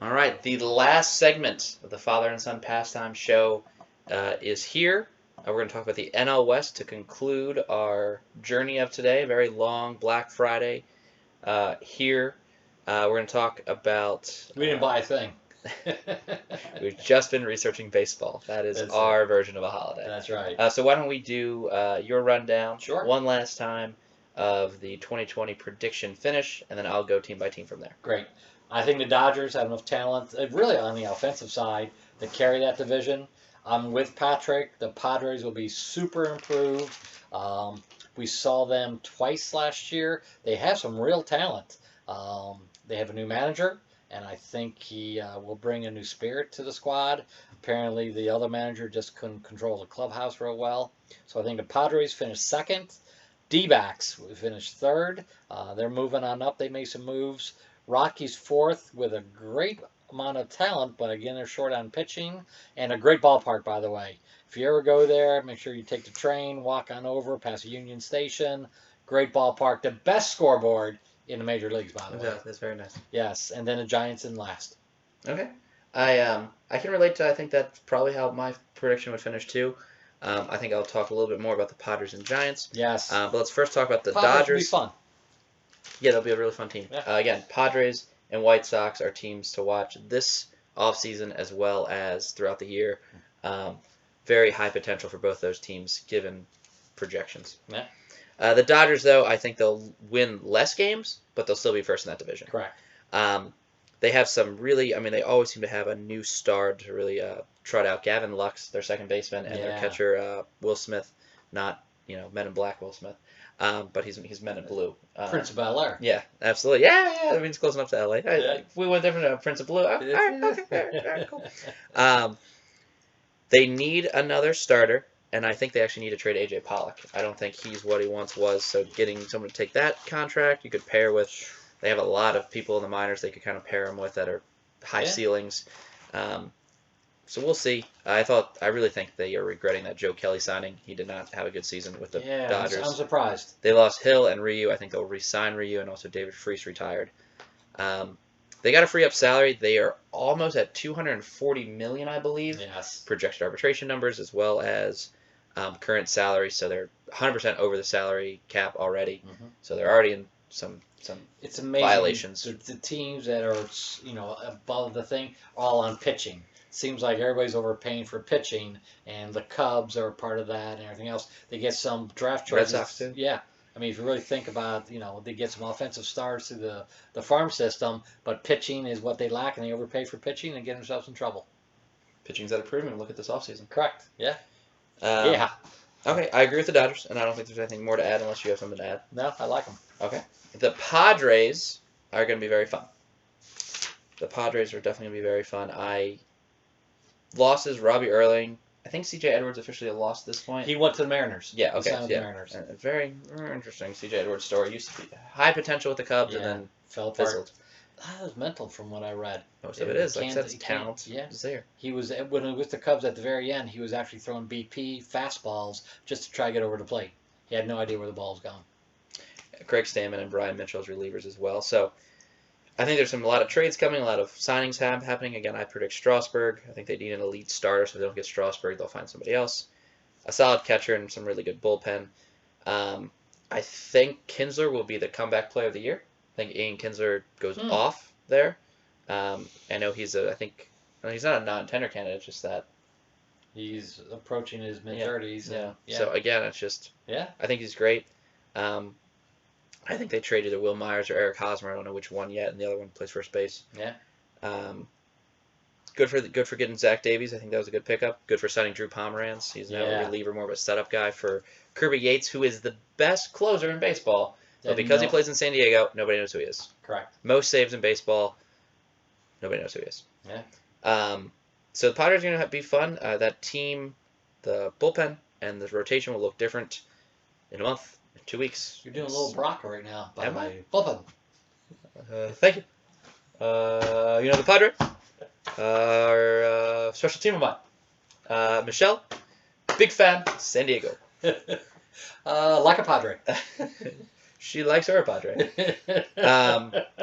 All right, the last segment of the Father and Son Pastime show is here. We're going to talk about the NL West to conclude our journey of today. A very long Black Friday here. We're going to talk about... We didn't buy a thing. We've just been researching baseball. That is our version of a holiday. That's right. So why don't we do your rundown one last time of the 2020 prediction finish, and then I'll go team by team from there. Great. I think the Dodgers have enough talent, really on the offensive side, to carry that division. I'm with Patrick. The Padres will be super improved. We saw them twice last year. They have some real talent. They have a new manager, and I think he will bring a new spirit to the squad. Apparently, the other manager just couldn't control the clubhouse real well. So I think the Padres finished second. D-backs finished third. They're moving on up. They made some moves. Rockies fourth with a great amount of talent, but again, they're short on pitching. And a great ballpark, by the way. If you ever go there, make sure you take the train, walk on over, past Union Station. Great ballpark. The best scoreboard in the major leagues, by the way. That's very nice. Yes, and then the Giants in last. Okay. I can relate to, I think that's probably how my prediction would finish too. I think I'll talk a little bit more about the Padres and Giants. Yes. But let's first talk about the Padres Dodgers. Will be fun. Yeah, they'll be a really fun team. Yeah. Again, Padres and White Sox are teams to watch this offseason as well as throughout the year. Very high potential for both those teams given projections. Yeah. The Dodgers, though, I think they'll win less games, but they'll still be first in that division. Correct. They have some really, they always seem to have a new star to really trot out. Gavin Lux, their second baseman, and their catcher, Will Smith, not, Men in Black Will Smith, but he's Men in Blue. Prince of Bel-Air. Yeah, absolutely. Yeah, I mean, it's close enough to LA. We went different to Prince of Blue. All right, cool. They need another starter, and I think they actually need to trade A.J. Pollock. I don't think he's what he once was, so getting someone to take that contract, you could pair with... They have a lot of people in the minors they could kind of pair him with that are high ceilings. So we'll see. I really think they are regretting that Joe Kelly signing. He did not have a good season with the Dodgers. I'm surprised. They lost Hill and Ryu. I think they'll re-sign Ryu, and also David Freese retired. They got to free up salary. They are almost at $240 million, I believe. Yes. Projected arbitration numbers as well as current salary. So they're 100% over the salary cap already. Mm-hmm. So they're already in some it's amazing. Violations. The teams that are above the thing all on pitching. Seems like everybody's overpaying for pitching, and the Cubs are part of that, and everything else. They get some draft choices. Red Sox too. Yeah, I mean, if you really think about, they get some offensive stars through the farm system, but pitching is what they lack, and they overpay for pitching and get themselves in trouble. Pitching's at a premium. Look at this offseason. Correct. Yeah. Yeah. Okay, I agree with the Dodgers, and I don't think there's anything more to add unless you have something to add. No, I like them. Okay. The Padres are going to be very fun. The Padres are definitely going to be very fun. Losses, Robbie Erling. I think C.J. Edwards officially lost at this point. He went to the Mariners. Yeah, okay. He signed with the Mariners. Very, very interesting C.J. Edwards story. Used to be high potential with the Cubs and then fell apart. fizzled. That was mental from what I read. Most of it is. Like I said, talent is there. He was, when he was with the Cubs at the very end, he was actually throwing BP fastballs just to try to get over the plate. He had no idea where the ball was going. Craig Stammen and Brian Mitchell as relievers as well. So I think there's a lot of trades coming, a lot of signings happening. Again, I predict Strasburg. I think they need an elite starter, so if they don't get Strasburg, they'll find somebody else. A solid catcher and some really good bullpen. I think Kinsler will be the comeback player of the year. I think Ian Kinsler goes off there. I know he's he's not a non-tender candidate, it's just that he's approaching his mid-30s. Yeah. So again, it's just I think he's great. I think they traded to Will Myers or Eric Hosmer. I don't know which one yet, and the other one plays first base. Yeah. Good for getting Zach Davies. I think that was a good pickup. Good for signing Drew Pomeranz. He's now a reliever, more of a setup guy for Kirby Yates, who is the best closer in baseball. But because he plays in San Diego, nobody knows who he is. Correct. Most saves in baseball, nobody knows who he is. Yeah. So the Padres are going to be fun. That team, the bullpen, and the rotation will look different in a month, in 2 weeks. You're doing a little Bronco right now. Am I? Bullpen. Thank you. The Padres are a special team of mine. Michelle, big fan, San Diego. Like a Padre. She likes her a Padre.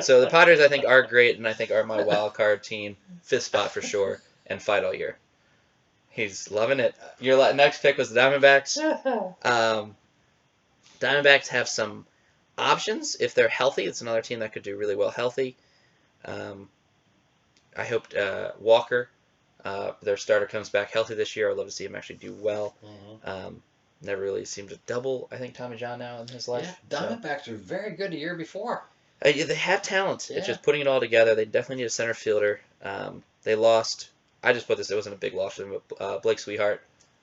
So the Padres, I think, are great, and I think are my wild card team. 5th spot for sure, and fight all year. He's loving it. Your next pick was the Diamondbacks. Diamondbacks have some options if they're healthy. It's another team that could do really well healthy. I hope Walker, their starter, comes back healthy this year. I'd love to see him actually do well. Never really seemed to double, I think, Tommy John now in his life. Yeah, Diamondbacks are very good the year before. They have talent. It's just putting it all together. They definitely need a center fielder. They lost. I just put this. It wasn't a big loss for them, but Blake Sweetheart.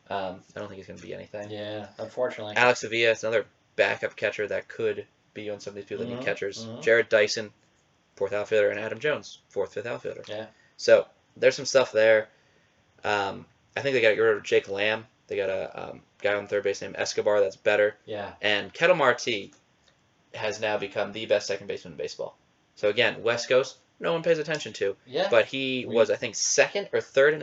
I don't think he's going to be anything. Yeah, unfortunately. Alex Avila is another backup catcher that could be on some of these people that need catchers. Jared Dyson, 4th outfielder, and Adam Jones, 4th, 5th outfielder. Yeah. So there's some stuff there. I think they got to get rid of Jake Lamb. They got a guy on third base named Escobar that's better. Yeah. And Kettle Marti has now become the best second baseman in baseball. So again, West Coast, no one pays attention to. Yeah. But he was, I think, 2nd or 3rd in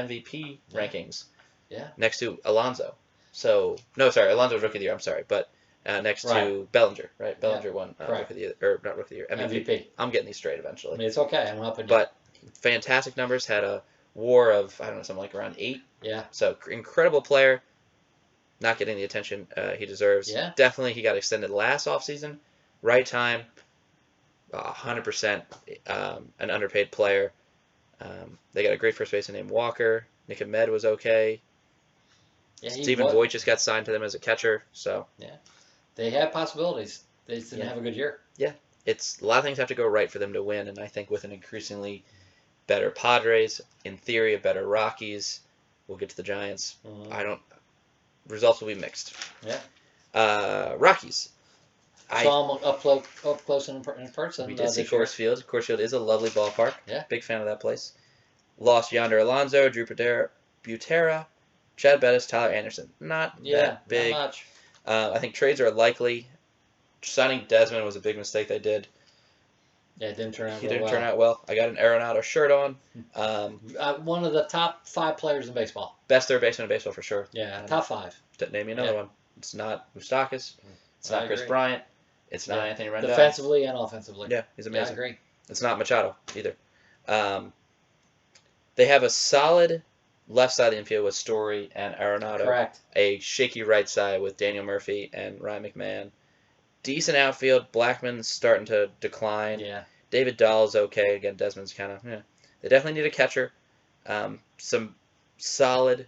MVP rankings. Yeah. Next to Alonso. So no, sorry, Alonso was Rookie of the Year. I'm sorry, but next to Bellinger, right? Bellinger won Rookie of the Year, or not Rookie of the Year, MVP. I'm getting these straight eventually. I mean, it's okay. I'm helping you. But fantastic numbers. Had a WAR of something like around 8. Yeah. So incredible player. Not getting the attention he deserves. Yeah. Definitely, he got extended last offseason. Right time. 100% an underpaid player. They got a great first baseman named Walker. Nick Ahmed was okay. Yeah, Stephen Voigt just got signed to them as a catcher. So they have possibilities. They just didn't have a good year. Yeah, it's a lot of things have to go right for them to win, and I think with an increasingly better Padres, in theory, a better Rockies. We'll get to the Giants. Results will be mixed. Yeah. Rockies. Saw them up close in person. We did see Coors Field. Coors Field is a lovely ballpark. Yeah. Big fan of that place. Lost Yonder Alonso, Drew Butera, Chad Bettis, Tyler Anderson. Not that big. Not much. I think trades are likely. Signing Desmond was a big mistake they did. Yeah, it didn't turn out He didn't turn out well. I got an Arenado shirt on. One of the top 5 players in baseball. Best third baseman in baseball for sure. Yeah, top 5. Name me another one. It's not Moustakas. It's not Chris Bryant. It's not Anthony Rendon. Defensively and offensively. Yeah, he's amazing. I agree. It's not Machado either. They have a solid left side of the infield with Story and Arenado. Correct. A shaky right side with Daniel Murphy and Ryan McMahon. Decent outfield. Blackman's starting to decline. Yeah. David Dahl's okay. Again, Desmond's kind of, They definitely need a catcher. Some solid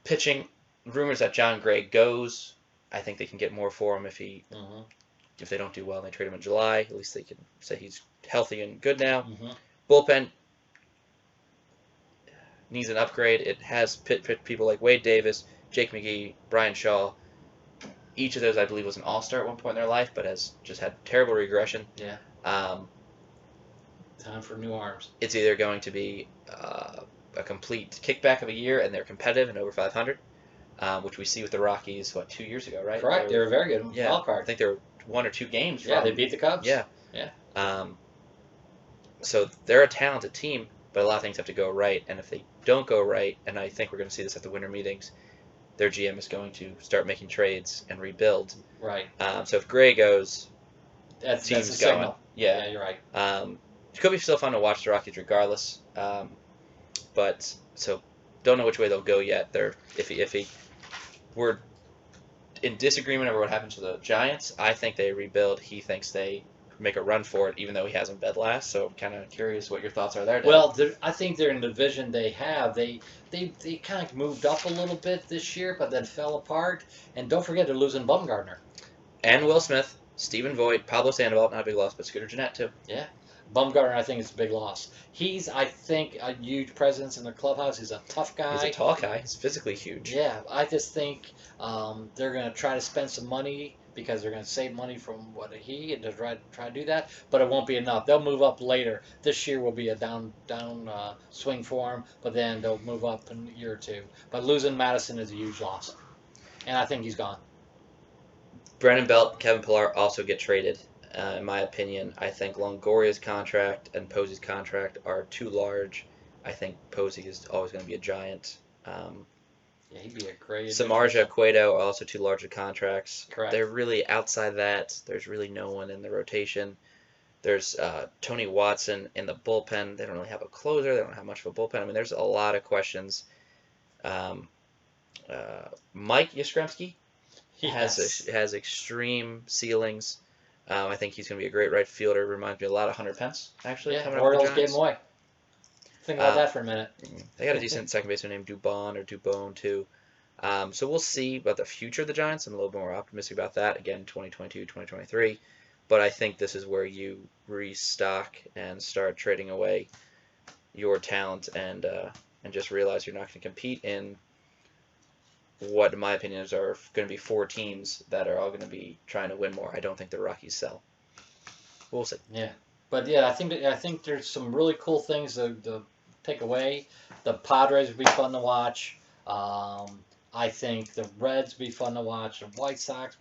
pitching. Rumors that John Gray goes. I think they can get more for him if they don't do well and they trade him in July. At least they can say he's healthy and good now. Bullpen needs an upgrade. It has people like Wade Davis, Jake McGee, Brian Shaw. Each of those, I believe, was an all-star at one point in their life, but has just had terrible regression. Yeah. Time for new arms. It's either going to be a complete kickback of a year and they're competitive and over 500, which we see with the Rockies, 2 years ago, right? Correct. They were very good. Wild card. I think they were 1 or 2 games. Yeah, they beat the Cubs. Yeah. So they're a talented team, but a lot of things have to go right. And if they don't go right, and I think we're going to see this at the winter meetings, their GM is going to start making trades and rebuild. Right. So if Gray goes, that's team's a going. signal. Yeah, you're right. It could be still fun to watch the Rockies regardless. But so don't know which way they'll go yet. They're iffy. We're in disagreement over what happens to the Giants. I think they rebuild. He thinks they make a run for it, even though he hasn't been last. So I'm kind of curious what your thoughts are there, Dan. Well, I think they're in the division they have. They kind of moved up a little bit this year, but then fell apart. And don't forget they're losing Bumgarner. And Will Smith, Stephen Voigt, Pablo Sandoval, not a big loss, but Scooter Gennett too. Yeah. Bumgarner, I think, is a big loss. He's, I think, a huge presence in the clubhouse. He's a tough guy. He's a tall guy. He's physically huge. Yeah, I just think they're going to try to spend some money because they're going to save money from and to try to do that, but it won't be enough. They'll move up later. This year will be a down swing for them, but then they'll move up in a year or two. But losing Madison is a huge loss, and I think he's gone. Brandon Belt, Kevin Pillar also get traded. In my opinion, I think Longoria's contract and Posey's contract are too large. I think Posey is always going to be a Giant. Yeah, he'd be a great addition. Samardzija, Cueto are also 2 larger contracts. Correct. They're really outside that. There's really no one in the rotation. There's Tony Watson in the bullpen. They don't really have a closer. They don't have much of a bullpen. I mean, there's a lot of questions. Mike Yastrzemski has extreme ceilings. I think he's going to be a great right fielder. Reminds me a lot of Hunter Pence, actually. Yeah, coming up Orioles with the gave him Giants. away. Think about that for a minute. They got a decent second baseman named Dubon or Dubone, too. So we'll see about the future of the Giants. I'm a little bit more optimistic about that. Again, 2022, 2023. But I think this is where you restock and start trading away your talent and just realize you're not going to compete in what, in my opinion, are going to be 4 teams that are all going to be trying to win more. I don't think the Rockies sell. We'll see. Yeah, but yeah, I think there's some really cool things to take away. The Padres would be fun to watch. I think the Reds would be fun to watch. The White Sox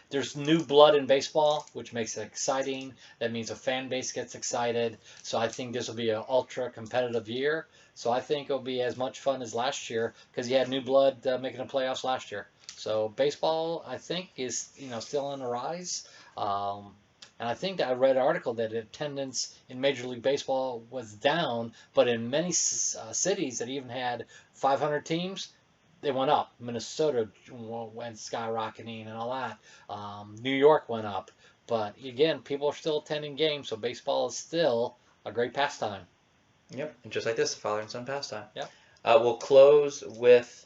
there's new blood in baseball, which makes it exciting. That means a fan base gets excited. So I think this will be an ultra competitive year. So I think it'll be as much fun as last year because you had new blood making the playoffs last year. So baseball, I think, is still on the rise. And I think I read an article that attendance in Major League Baseball was down, but in many cities that even had 500 teams, they went up. Minnesota went skyrocketing and all that. New York went up. But again, people are still attending games, so baseball is still a great pastime. Yep, and just like this, father and son pastime. Yep. We'll close with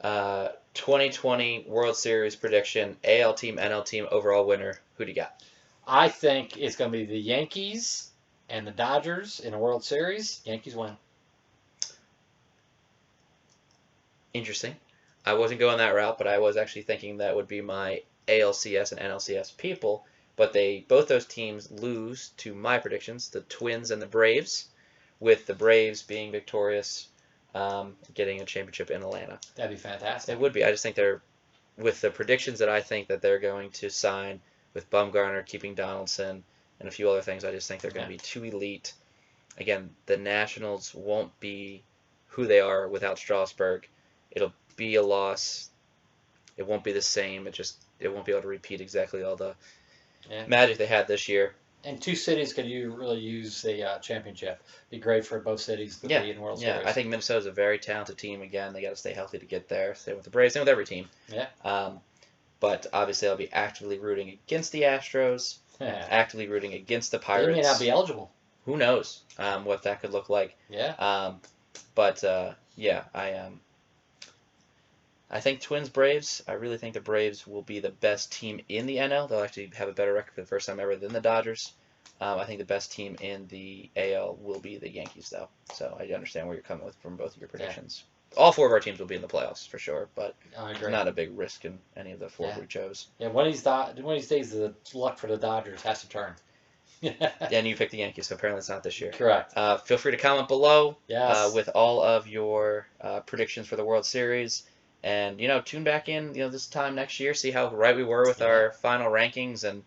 2020 World Series prediction, AL team, NL team, overall winner. Who do you got? I think it's going to be the Yankees and the Dodgers in a World Series. Yankees win. Interesting. I wasn't going that route, but I was actually thinking that would be my ALCS and NLCS people. But both those teams lose to my predictions, the Twins and the Braves, with the Braves being victorious, getting a championship in Atlanta. That'd be fantastic. It would be. I just think with the predictions that I think that they're going to sign, with Bumgarner keeping Donaldson and a few other things, I just think they're going to be too elite. Again, the Nationals won't be who they are without Strasburg. It'll be a loss. It won't be the same. It won't be able to repeat exactly all the magic they had this year. And 2 cities could really use the championship. Be great for both cities to be in World Series. Yeah, I think Minnesota's a very talented team. Again, they got to stay healthy to get there. Same with the Braves. Same with every team. Yeah. But obviously, I'll be actively rooting against the Astros, actively rooting against the Pirates. They may not be eligible. Who knows what that could look like? Yeah. I think Twins Braves. I really think the Braves will be the best team in the NL. They'll actually have a better record for the first time ever than the Dodgers. I think the best team in the AL will be the Yankees, though. So I understand where you're coming with from both of your predictions. All 4 of our teams will be in the playoffs for sure, but not a big risk in any of the 4 we chose. Yeah, one of these days, the luck for the Dodgers has to turn. And you picked the Yankees, so apparently it's not this year. Correct. Feel free to comment below with all of your predictions for the World Series. And, tune back in, this time next year, see how right we were with our final rankings, and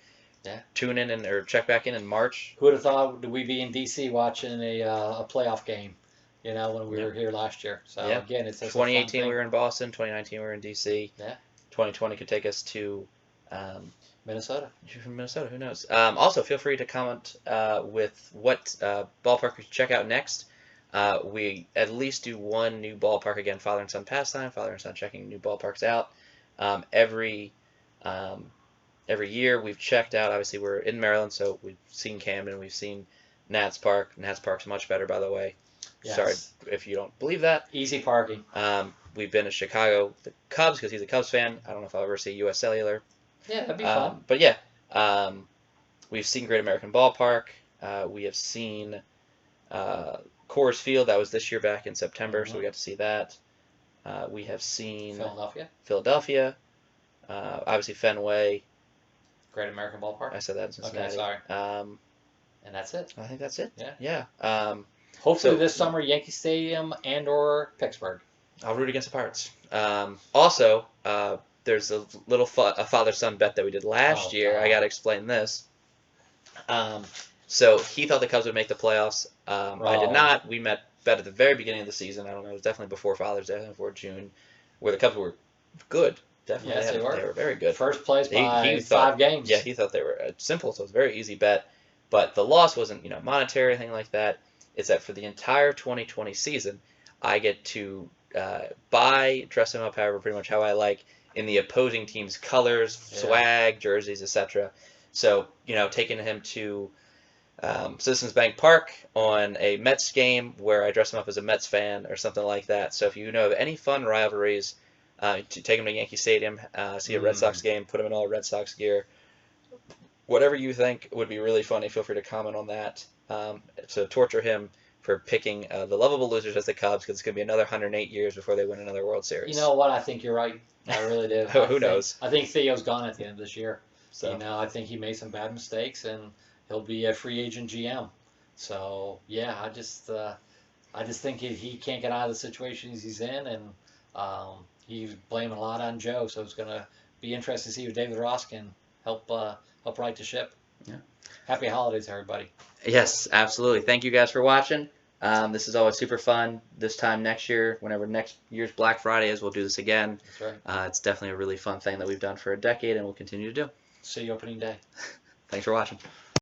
tune in or check back in March. Who would have thought we'd be in D.C. watching a playoff game, when we were here last year. So, again, it's 2018 we were in Boston, 2019 we were in D.C. Yeah. 2020 could take us to Minnesota. You're from Minnesota, who knows? Also, feel free to comment with what ballpark we should check out next. We at least do one new ballpark again, father and son pastime, father and son checking new ballparks out. Every year we've checked out, obviously we're in Maryland, so we've seen Camden, we've seen Nats Park. Nats Park's much better, by the way. Yes. Sorry if you don't believe that. Easy parking. We've been to Chicago, the Cubs, because he's a Cubs fan. I don't know if I'll ever see U.S. Cellular. Yeah, that'd be fun. But yeah, we've seen Great American Ballpark. We have seen Coors Field. That was this year back in September, so we got to see that. We have seen Philadelphia. Obviously Fenway. Great American Ballpark. I said that in Cincinnati. Okay, sorry. And that's it. I think that's it. Yeah. Hopefully this summer, Yankee Stadium and/or Pittsburgh. I'll root against the Pirates. Also, there's a little father-son bet that we did last year. I got to explain this. So he thought the Cubs would make the playoffs. I did not. We bet at the very beginning of the season. I don't know. It was definitely before Father's Day, before June. where the Cubs were good. Definitely, Yes, they were. They were very good. First place by He thought, 5 games. Yeah, he thought they were simple, so it was a very easy bet. But the loss wasn't, monetary or anything like that. It's that for the entire 2020 season, I get to dress him up however, pretty much how I like, in the opposing team's colors, swag, jerseys, etc. So, taking him to Citizens Bank Park on a Mets game where I dress him up as a Mets fan or something like that. So if you know of any fun rivalries, to take him to Yankee Stadium, see a Red Sox game, put him in all Red Sox gear. Whatever you think would be really funny, feel free to comment on that. So torture him for picking the lovable losers as the Cubs, because it's going to be another 108 years before they win another World Series. You know what? I think you're right. I really do. Who knows? I think Theo's gone at the end of this year. So I think he made some bad mistakes, and he'll be a free agent GM. So yeah, I just think he can't get out of the situations he's in, and he's blaming a lot on Joe. So it's gonna be interesting to see if David Ross can help right the ship. Yeah. Happy holidays, everybody. Yes, absolutely. Thank you guys for watching. This is always super fun. This time next year, whenever next year's Black Friday is, we'll do this again. That's right. It's definitely a really fun thing that we've done for a decade and we'll continue to do. See you opening day. Thanks for watching.